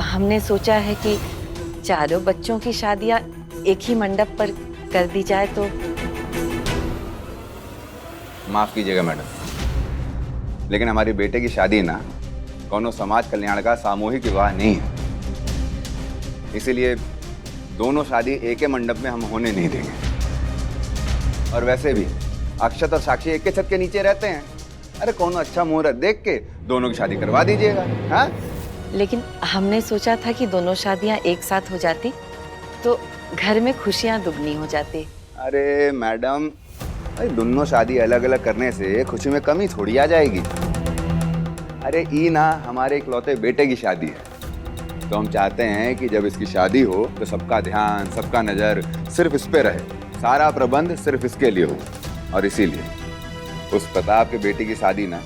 हमने सोचा है कि चारों बच्चों की शादियां एक ही मंडप पर कर दी जाए तो। माफ कीजिएगा मैडम, लेकिन हमारी बेटे की शादी ना कोनो समाज कल्याण का सामूहिक विवाह नहीं है, इसीलिए दोनों शादी एक ही मंडप में हम होने नहीं देंगे। और वैसे भी अक्षत और साक्षी एक के छत के नीचे रहते हैं। अरे कौन अच्छा मुहूर्त देख के दोनों की शादी करवा दीजिएगा। हाँ, लेकिन हमने सोचा था कि दोनों शादियां एक साथ हो जाती तो घर में खुशियां दुगनी हो जाती। अरे मैडम, दोनों शादी अलग अलग करने से खुशी में कमी थोड़ी आ जाएगी। अरे ई ना हमारे इकलौते बेटे की शादी है, तो हम चाहते हैं कि जब इसकी शादी हो तो सबका ध्यान, सबका नज़र सिर्फ इस पे रहे, सारा प्रबंध सिर्फ इसके लिए हो। और इसीलिए उस प्रताप के बेटी की शादी ना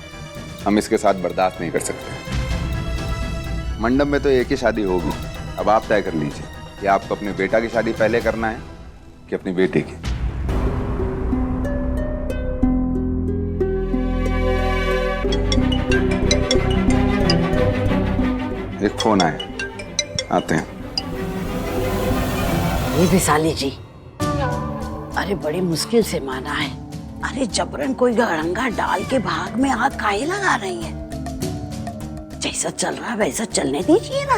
हम इसके साथ बर्दाश्त नहीं कर सकते। मंडप में तो एक ही शादी होगी। अब आप तय कर लीजिए कि आपको अपने बेटा की शादी पहले करना है कि अपनी बेटी की। एक फोन आया, आते हैं। ये विशाली जी, अरे बड़ी मुश्किल से माना है। अरे जबरन कोई गड़ंगा डाल के भाग में आग काहे लगा रही है? जैसा चल रहा है वैसा चलने दीजिए ना।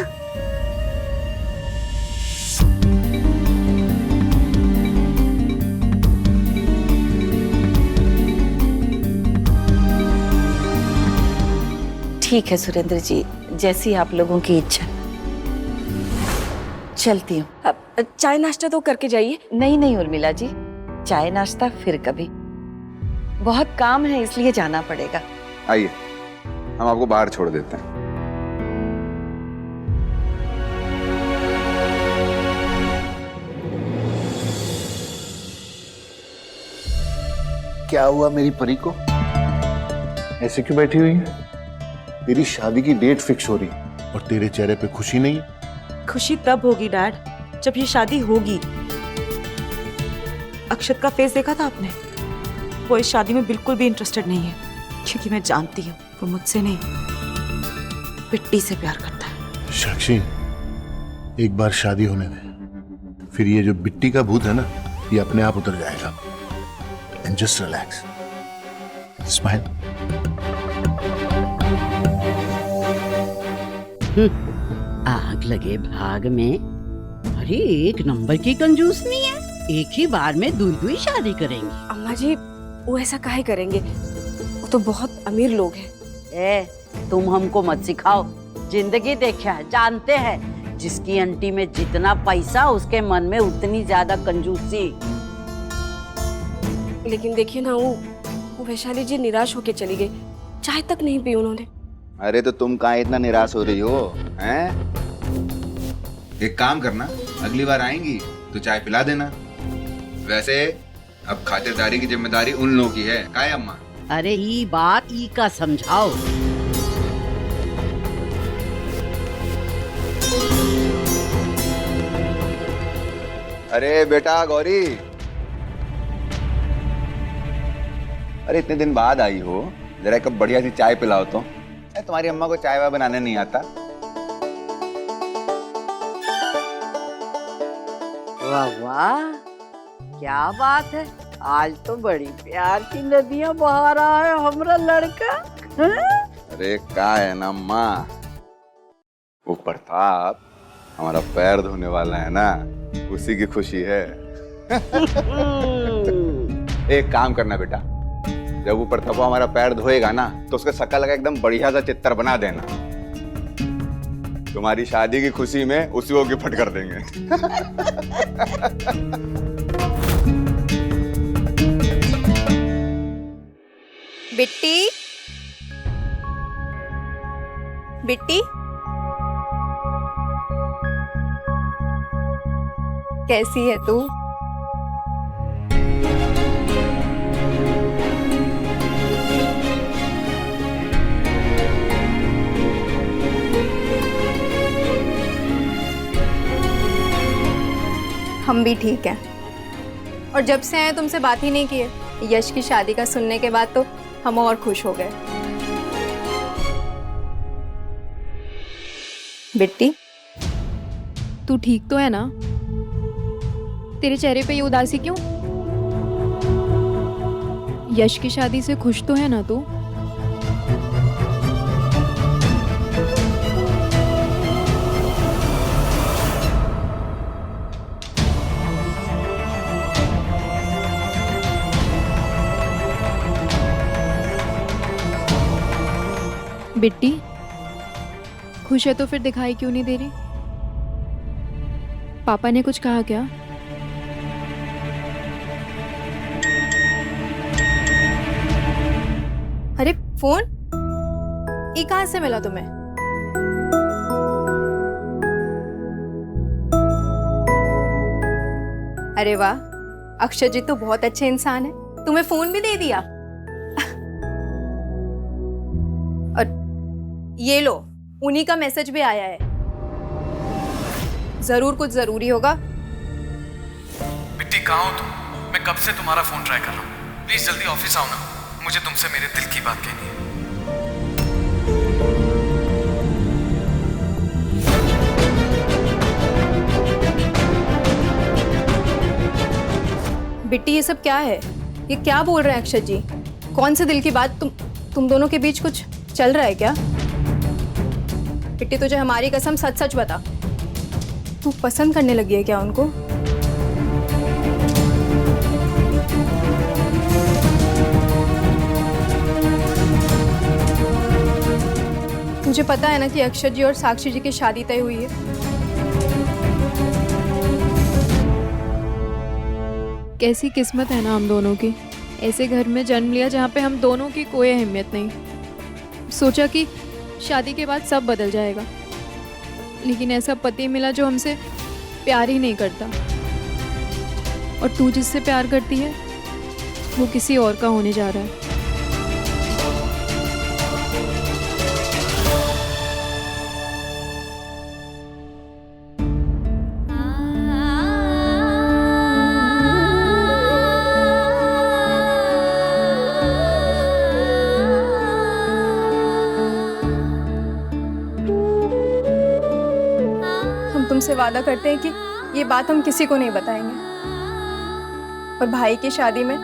ठीक है सुरेंद्र जी, जैसी आप लोगों की इच्छा। चलती हूँ। चाय नाश्ता तो करके जाइए। नहीं उर्मिला जी, चाय नाश्ता फिर कभी। बहुत काम है इसलिए जाना पड़ेगा। आइए, हम आपको बाहर छोड़ देते हैं। क्या हुआ मेरी परी को? ऐसे क्यों बैठी हुई है? तेरी शादी की डेट फिक्स हो रही और तेरे चेहरे पे खुशी नहीं है। खुशी तब होगी डैड जब ये शादी होगी। अक्षत का फेस देखा था आपने? वो इस शादी में बिल्कुल भी इंटरेस्टेड नहीं है, क्योंकि मैं जानती हूँ वो मुझसे नहीं बिट्टी से प्यार करता है। साक्षी, एक बार शादी होने दे, फिर ये जो बिट्टी का भूत है ना, ये अपने आप उतर जाएगा। And just relax, smile. आग लगे भाग में। अरे एक नंबर की कंजूस नहीं है, एक ही बार में दुई शादी करेंगी। अम्मा जी, वो ऐसा काहे करेंगे? वो तो बहुत अमीर लोग हैं। तुम हमको मत सिखाओ, जिंदगी देखा है, जानते हैं। जिसकी आंटी में जितना पैसा उसके मन में उतनी ज्यादा कंजूसी। लेकिन देखिए ना, वो वैशाली जी निराश होके चली गई, चाय तक नहीं पी उन्होंने। अरे तो तुम कहाँ इतना निराश हो रही हो? हैं? एक काम करना, अगली बार आएंगी तो चाय पिला देना। वैसे अब खातिरदारी की जिम्मेदारी उन लोगों की है, काहे अम्मा? अरे ई बात ई का समझाओ। अरे बेटा गौरी, अरे इतने दिन बाद आई हो, जरा एक कप बढ़िया सी चाय पिलाओ तो। तुम्हारी अम्मा को चाय वाय बनाने नहीं आता? वाह वाह, क्या बात है, आज तो बड़ी प्यार की नदियां बहा रहा है हमारा लड़का। अरे का है ना अम्मा, वो प्रताप हमारा पैर धोने वाला है ना, उसी की खुशी है। एक काम करना बेटा, जब वो प्रताप हमारा पैर धोएगा ना, तो उसका शक्ल का एकदम बढ़िया सा चित्र बना देना। तुम्हारी शादी की खुशी में उसी को गिफ्ट कर देंगे। बिट्टी, बिट्टी, कैसी है तू? हम भी ठीक हैं। और जब से आए तुमसे बात ही नहीं की है। यश की शादी का सुनने के बाद तो हम और खुश हो गए। बिट्टी, तू ठीक तो है ना? तेरे चेहरे पे ये उदासी क्यों? यश की शादी से खुश तो है ना तू? बिट्टी, खुश है तो फिर दिखाई क्यों नहीं दे रही? पापा ने कुछ कहा क्या? अरे फोन ये कहां से मिला तुम्हें? अरे वाह, अक्षय जी तो बहुत अच्छे इंसान है, तुम्हें फोन भी दे दिया। और ये लो, उन्हीं का मैसेज भी आया है। जरूर कुछ जरूरी होगा। बिट्टी कहाँ हो तुम? मैं कब से तुम्हारा फोन ट्राई कर रहा हूँ। प्लीज जल्दी ऑफिस आओ ना, मुझे तुमसे मेरे दिल की बात कहनी है। बिट्टी ये सब क्या है? ये क्या बोल रहे हैं अक्षय जी? कौन से दिल की बात? तुम दोनों के बीच कुछ चल रहा है क्या? बिट्टी तुझे हमारी कसम सच सच बता, तू पसंद करने लगी है क्या उनको? तुझे पता है ना कि अक्षय जी और साक्षी जी की शादी तय हुई है। कैसी किस्मत है ना हम दोनों की, ऐसे घर में जन्म लिया जहाँ पे हम दोनों की कोई अहमियत नहीं। सोचा कि शादी के बाद सब बदल जाएगा, लेकिन ऐसा पति मिला जो हमसे प्यार ही नहीं करता। और तू जिससे प्यार करती है वो किसी और का होने जा रहा है। तुमसे वादा करते हैं कि ये बात हम किसी को नहीं बताएंगे, और भाई की शादी में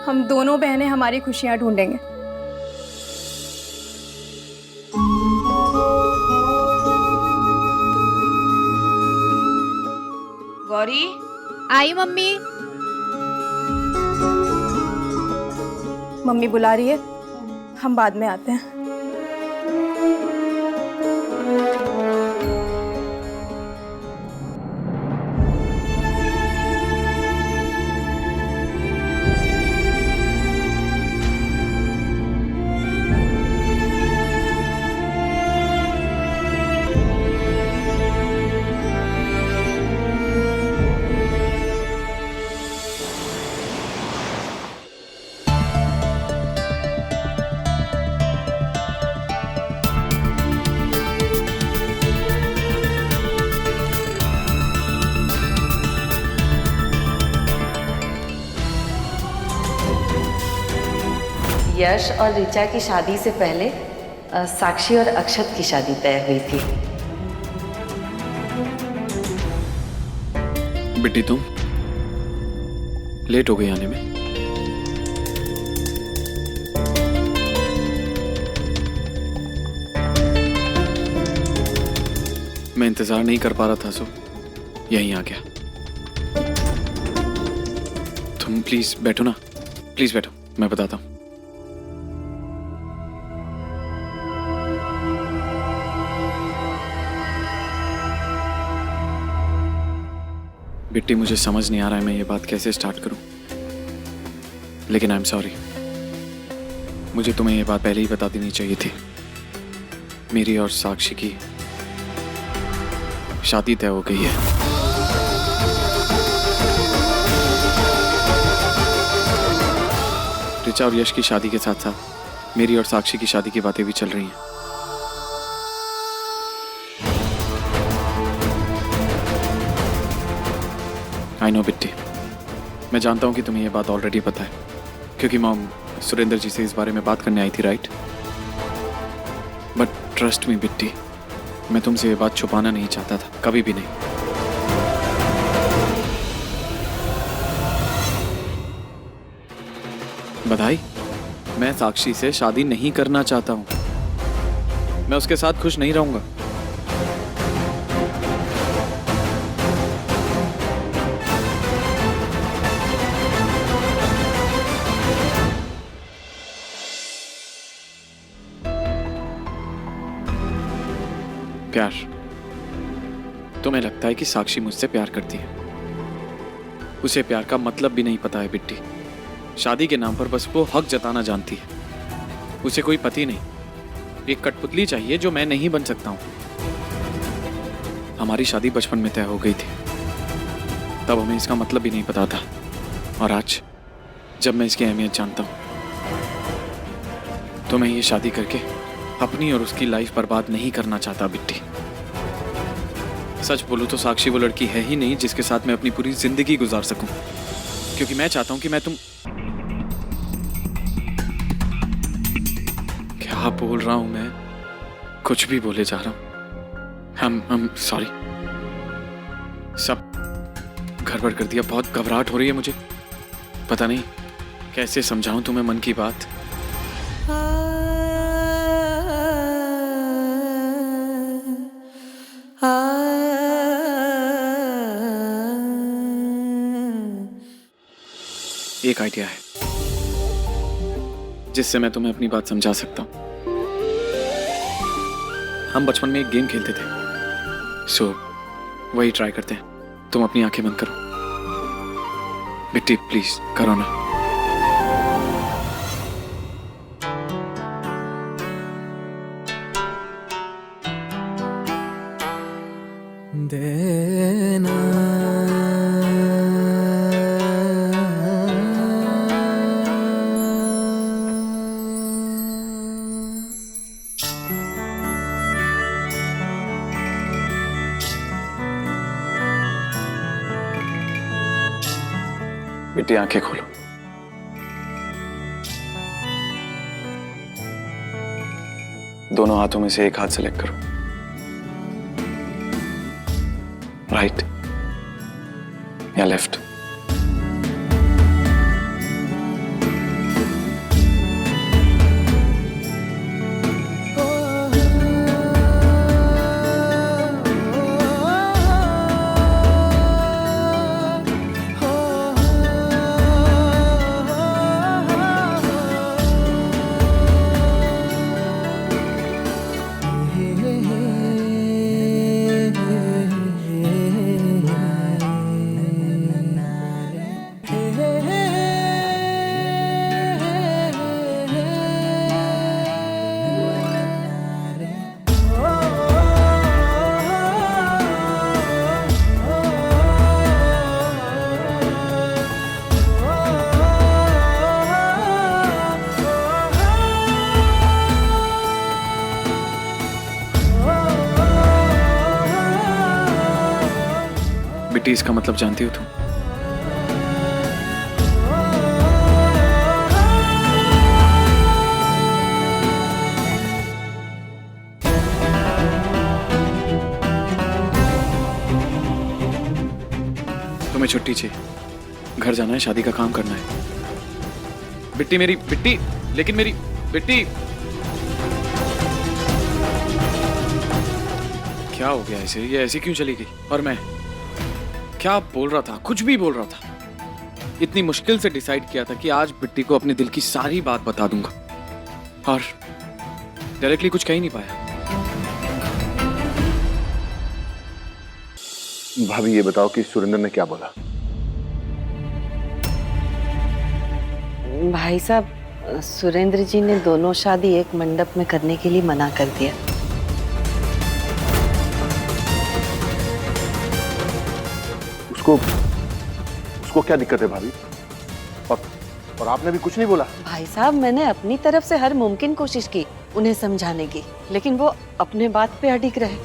हम दोनों बहनें हमारी खुशियां ढूंढेंगे। गौरी, आई मम्मी। मम्मी बुला रही है, हम बाद में आते हैं। यश और ऋचा की शादी से पहले साक्षी और अक्षत की शादी तय हुई थी। बिट्टी तुम लेट हो गई आने में। मैं इंतजार नहीं कर पा रहा था, सो यहीं आ गया। तुम प्लीज बैठो ना, प्लीज बैठो, मैं बताता हूँ। बिट्टी मुझे समझ नहीं आ रहा है मैं ये बात कैसे स्टार्ट करूं, लेकिन आई एम सॉरी। मुझे तुम्हें ये बात पहले ही बता देनी चाहिए थी। मेरी और साक्षी की शादी तय हो गई है। ऋचा और यश की शादी के साथ साथ मेरी और साक्षी की शादी की बातें भी चल रही हैं। आई नो बिट्टी, मैं जानता हूँ कि तुम्हें ये बात ऑलरेडी पता है, क्योंकि मॉम सुरेंद्र जी से इस बारे में बात करने आई थी, राइट? बट ट्रस्ट मी बिट्टी, मैं तुमसे ये बात छुपाना नहीं चाहता था, कभी भी नहीं। बधाई। मैं साक्षी से शादी नहीं करना चाहता हूँ। मैं उसके साथ खुश नहीं रहूंगा। प्यार, तुम्हें लगता है कि साक्षी मुझसे प्यार करती है। उसे प्यार का मतलब भी नहीं पता है बिट्टी। शादी के नाम पर बस वो हक जताना जानती है। उसे कोई पति नहीं, एक कठपुतली चाहिए जो मैं नहीं बन सकता हूं। हमारी शादी बचपन में तय हो गई थी, तब हमें इसका मतलब भी नहीं पता था। और आज जब मैं इसकी अहमियत जानता हूं, तो मैं ये शादी करके अपनी और उसकी लाइफ बर्बाद नहीं करना चाहता बिट्टी। सच बोलूं तो साक्षी वो लड़की है ही नहीं जिसके साथ मैं अपनी पूरी जिंदगी गुजार सकूं, क्योंकि मैं चाहता हूं कि मैं क्या बोल रहा हूं मैं? कुछ भी बोले जा रहा हूं। हम सॉरी, सब गड़बड़ कर दिया। बहुत घबराहट हो रही है मुझे। पता नहीं कैसे समझाऊं तुम्हें मन की बात। एक आइडिया है जिससे मैं तुम्हें अपनी बात समझा सकता हूं। हम बचपन में एक गेम खेलते थे, सो वही ट्राई करते हैं। तुम अपनी आंखें बंद करो। बिट्टी प्लीज करो ना। बिट्टी आंखें खोलो। दोनों हाथों में से एक हाथ सेलेक्ट करो। राइट या लेफ्ट? बिट्टी इसका मतलब जानती हो तुम? तुम्हें छुट्टी चाहिए, घर जाना है, शादी का काम करना है। बिट्टी मेरी बिट्टी, लेकिन मेरी बिट्टी। क्या हो गया इसे? ये ऐसी क्यों चली गई? और मैं क्या बोल रहा था? कुछ भी बोल रहा था। इतनी मुश्किल से डिसाइड किया था कि आज बिट्टी को अपने दिल की सारी बात बता दूंगा, और डायरेक्टली कुछ कह ही नहीं पाया। भाभी ये बताओ कि सुरेंद्र ने क्या बोला? भाई साहब, सुरेंद्र जी ने दोनों शादी एक मंडप में करने के लिए मना कर दिया। उसको क्या दिक्कत है भाभी? और आपने भी कुछ नहीं बोला? भाई साहब, मैंने अपनी तरफ से हर मुमकिन कोशिश की उन्हें समझाने की, लेकिन वो अपने बात पे अडिग रहे।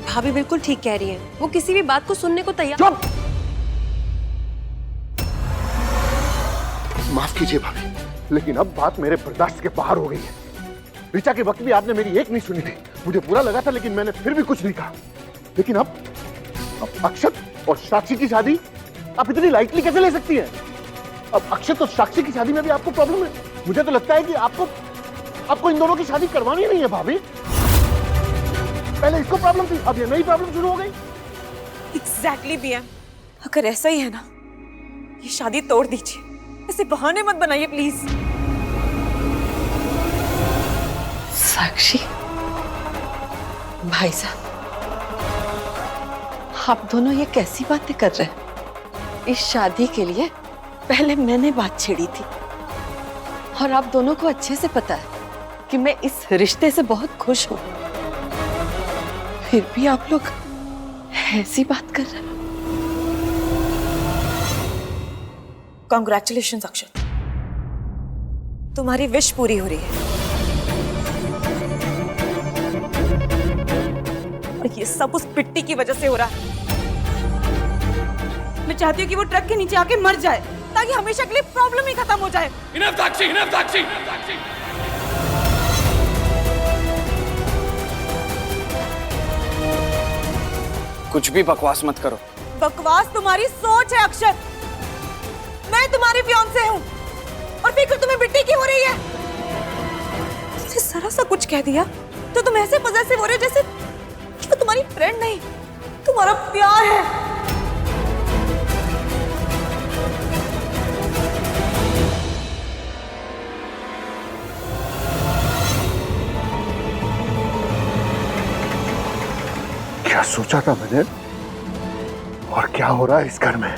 भाभी बिल्कुल ठीक कह रही है, वो किसी भी बात को सुनने को तैयार। चुप! माफ कीजिए भाभी, लेकिन अब बात मेरे बर्दाश्त के बाहर हो गई है। ऋचा के वक्त भी आपने मेरी एक नहीं सुनी थी। मुझे बुरा लगा था, लेकिन मैंने फिर भी कुछ नहीं कहा। लेकिन अब अक्षत और साक्षी की शादी आप इतनी लाइटली कैसे ले सकती हैं? अब अक्षत तो साक्षी की शादी में भी आपको प्रॉब्लम है। मुझे तो लगता है कि आपको इन दोनों की शादी करवानी नहीं है भाभी। पहले इसको प्रॉब्लम थी, अब ये नई प्रॉब्लम शुरू हो गई। एग्जैक्टली BM, अगर ऐसा ही है ना, ये शादी तोड़ दीजिए, ऐसे बहाने मत बनाइए प्लीज। साक्षी, भाई साहब, आप दोनों ये कैसी बातें कर रहे हैं? इस शादी के लिए पहले मैंने बात छेड़ी थी और आप दोनों को अच्छे से पता है कि मैं इस रिश्ते से बहुत खुश हूं। फिर भी आप लोग ऐसी बात कर रहे हैं। कॉन्ग्रेचुलेशंस अक्षत, तुम्हारी विश पूरी हो रही है। और ये सब उस पिट्टी की वजह से हो रहा है। मैं चाहती हूँ कि वो ट्रक के नीचे आके मर जाए ताकि हमेशा के लिए प्रॉब्लम ही खत्म हो जाए। Enough, Sakshi! Enough, Sakshi! कुछ भी बकवास मत करो। बकवास तुम्हारी सोच है अक्षत। मैं तुम्हारी फियांसे हूँ और फिक्र तुम्हें बिट्टी की हो रही है। तुमने जरा सा कुछ कह दिया तो तुम ऐसे पजेसिव हो रहे हो जैसे कि वो तुम्हारी फ्रेंड नहीं, तुम्हारा प्यार है। क्या सोचा था मैंने और क्या हो रहा है इस घर में?